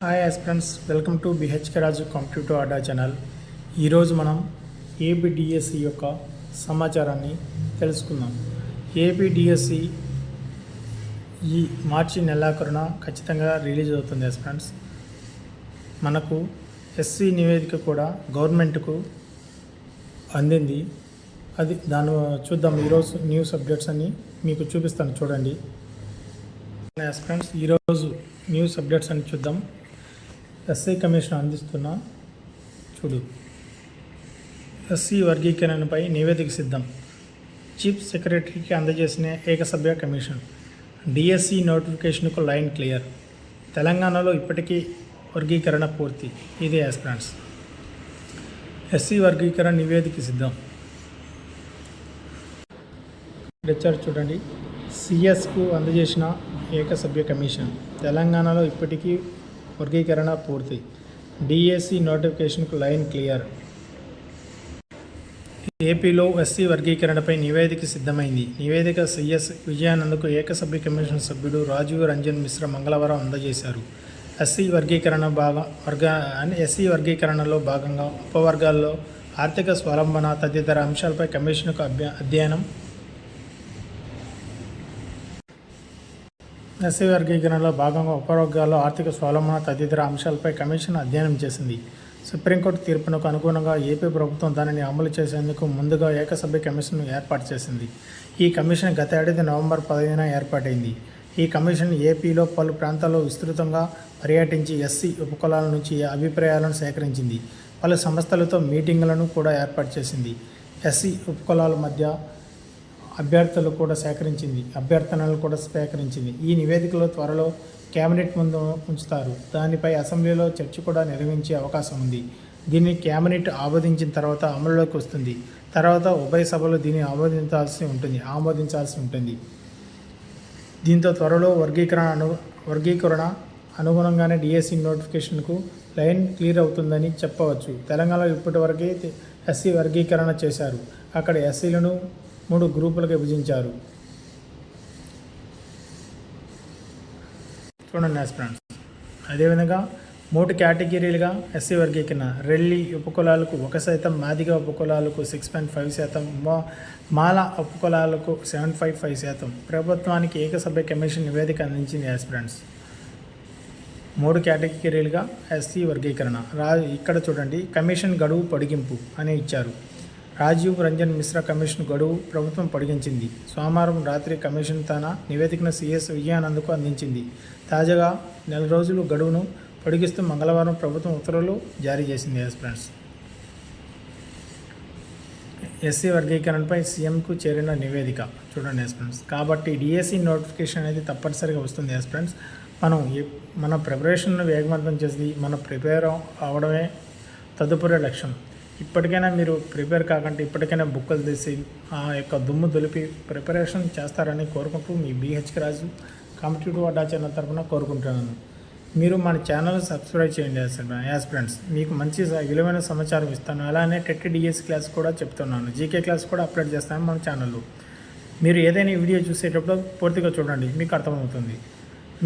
Hi friends, welcome to BHK Raju competitive Adda channel. ఈరోజు మనం APDSC యొక్క సమాచారాన్ని తెలుసుకుందాం. ఏపీడిఎస్సి ఈ మార్చి నెలాఖరున ఖచ్చితంగా రిలీజ్ అవుతుంది ఫ్రెండ్స్. మనకు ఎస్సీ నివేదిక కూడా గవర్నమెంట్కు అందింది. అది దాన్ని చూద్దాం. ఈరోజు న్యూస్ అప్డేట్స్ అన్ని మీకు చూపిస్తాను, చూడండి ఫ్రెండ్స్. ఈరోజు న్యూస్ అప్డేట్స్ అని చూద్దాం. ఎస్సీ కమిషన్ అందిస్తున్న చూడు, ఎస్సీ వర్గీకరణపై నివేదిక సిద్ధం. చీఫ్ సెక్రటరీకి అందజేసిన ఏకసభ్య కమిషన్. డిఎస్సి నోటిఫికేషన్కు లైన్ క్లియర్. తెలంగాణలో ఇప్పటికీ వర్గీకరణ పూర్తి. ఇదే ఫ్రెండ్స్, ఎస్సీ వర్గీకరణ నివేదిక సిద్ధం. లెక్చర్ చూడండి. సిఎస్కు అందజేసిన ఏకసభ్య కమిషన్. తెలంగాణలో ఇప్పటికీ వర్గీకరణ పూర్తి. డిఎస్సి నోటిఫికేషన్కు లైన్ క్లియర్. ఏపీలో ఎస్సీ వర్గీకరణపై నివేదిక సిద్ధమైంది. నివేదిక సిఎస్ విజయానందకు ఏకసభ్య కమిషన్ సభ్యుడు రాజీవ్ రంజన్ మిశ్రా మంగళవారం అందజేశారు. ఎస్సీ వర్గీకరణలో భాగంగా ఉపవర్గాల్లో ఆర్థిక స్వావలంబన తదితర అంశాలపై కమిషన్కు అధ్యయనం. ఎస్సీ వర్గీకరణలో భాగంగా ఉపవర్గాల్లో ఆర్థిక స్వావలంబన తదితర అంశాలపై కమిషన్ అధ్యయనం చేసింది. సుప్రీంకోర్టు తీర్పునకు అనుగుణంగా ఏపీ ప్రభుత్వం దానిని అమలు చేసేందుకు ముందుగా ఏకసభ్య కమిషన్ను ఏర్పాటు చేసింది. ఈ కమిషన్ గత ఏడాది నవంబర్ 15న ఏర్పాటైంది. ఈ కమిషన్ ఏపీలో పలు ప్రాంతాల్లో విస్తృతంగా పర్యటించి ఎస్సీ ఉపకులాల నుంచి అభిప్రాయాలను సేకరించింది. పలు సంస్థలతో మీటింగులను కూడా ఏర్పాటు చేసింది. ఎస్సీ ఉపకులాల మధ్య అభ్యర్థనలు కూడా సేకరించింది. ఈ నివేదికలో త్వరలో కేబినెట్ ముందు ఉంచుతారు. దానిపై అసెంబ్లీలో చర్చ కూడా నిర్వహించే అవకాశం ఉంది. దీన్ని కేబినెట్ ఆమోదించిన తర్వాత అమలులోకి వస్తుంది. తర్వాత ఉభయ సభలు దీన్ని ఆమోదించాల్సి ఉంటుంది. దీంతో త్వరలో వర్గీకరణ అనుగుణంగానే డిఎస్సి నోటిఫికేషన్కు లైన్ క్లియర్ అవుతుందని చెప్పవచ్చు. తెలంగాణలో ఇప్పటివరకే ఎస్సీ వర్గీకరణ చేశారు. అక్కడ ఎస్సీలను 3 గ్రూపులకు విభజించారు. చూడండి ఫ్రెండ్స్. అదేవిధంగా 3 కేటగిరీలుగా ఎస్సీ వర్గీకరణ. రెల్లి ఉపకులాలకు 1%, మాదిగ ఉపకులాలకు 6.5%, మాల ఉపకులాలకు 7.5%. ప్రభుత్వానికి ఏకసభ్య కమిషన్ నివేదిక అందించింది ఫ్రెండ్స్. 3 కేటగిరీలుగా ఎస్సీ వర్గీకరణ. ఇక్కడ చూడండి, కమిషన్ గడువు పొడిగింపు అని ఇచ్చారు. రాజీవ్ రంజన్ మిశ్రా కమిషన్ గడువు ప్రభుత్వం పొడిగించింది. సోమవారం రాత్రి కమిషన్ తన నివేదికను సిఎస్ విజయానందకు అందించింది. తాజాగా 4 రోజులు గడువును పొడిగిస్తూ మంగళవారం ప్రభుత్వం ఉత్తర్వులు జారీ చేసింది ఫ్రెండ్స్. ఎస్సీ వర్గీకరణపై సీఎంకు చేరిన నివేదిక చూడండి ఫ్రెండ్స్. కాబట్టి డిఎస్సి నోటిఫికేషన్ అనేది తప్పనిసరిగా వస్తుంది ఫ్రెండ్స్. మన ప్రిపరేషన్ను వేగవంతం చేసి ప్రిపేర్ అవడమే తదుపరి లక్ష్యం. ఇప్పటికైనా మీరు ప్రిపేర్ కాకంటే ఇప్పటికైనా బుక్కులు తీసి ఆ యొక్క దుమ్ము దులిపి ప్రిపరేషన్ చేస్తారని కోరుకుంటూ మీ బిహెచ్కే రాజు కాంపిటేటివ్ అడ్డా ఛానల్ తరఫున కోరుకుంటున్నాను. మీరు మన ఛానల్ సబ్స్క్రైబ్ చేయండి ఫ్రెండ్స్. మీకు మంచి విలువైన సమాచారం ఇస్తాను. అలానే టెట్ డిఎస్ క్లాస్ కూడా చెప్తున్నాను. జీకే క్లాస్ కూడా అప్లోడ్ చేస్తాను మన ఛానల్లో. మీరు ఏదైనా వీడియో చూసేటప్పుడు పూర్తిగా చూడండి, మీకు అర్థమవుతుంది.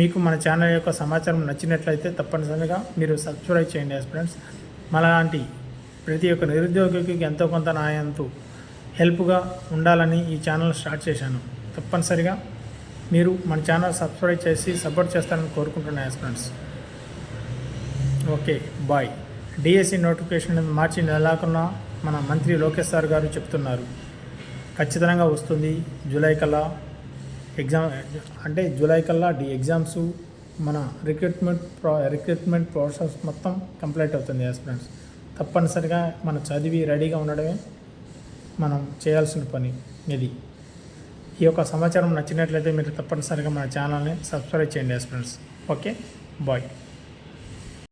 మీకు మన ఛానల్ యొక్క సమాచారం నచ్చినట్లయితే తప్పనిసరిగా మీరు సబ్స్క్రైబ్ చేయండి ఫ్రెండ్స్. మనలాంటి ప్రతి ఒక్క నిరుద్యోగికి ఎంతో కొంత నాయంతో హెల్ప్గా ఉండాలని ఈ ఛానల్ స్టార్ట్ చేశాను. తప్పనిసరిగా మీరు మన ఛానల్ సబ్స్క్రైబ్ చేసి సపోర్ట్ చేస్తారని కోరుకుంటున్నాను friends. Okay, bye. DSC notification మార్చి నెలాఖరున మన మంత్రి లోకేష్ సార్ గారు చెప్తున్నారు. ఖచ్చితంగా వస్తుంది. జూలై కల్లా ఎగ్జామ్స్ మన రిక్రూట్మెంట్ ప్రాసెస్ మొత్తం కంప్లీట్ అవుతుంది ఫ్రెండ్స్. తప్పనిసరిగా మనం చదివి రెడీగా ఉండడమే మనం చేయాల్సిన పని. ఇది ఈ యొక్క సమాచారం నచ్చినట్లయితే మీరు తప్పనిసరిగా మన ఛానల్ని సబ్స్క్రైబ్ చేయండి ఫ్రెండ్స్. Okay, bye.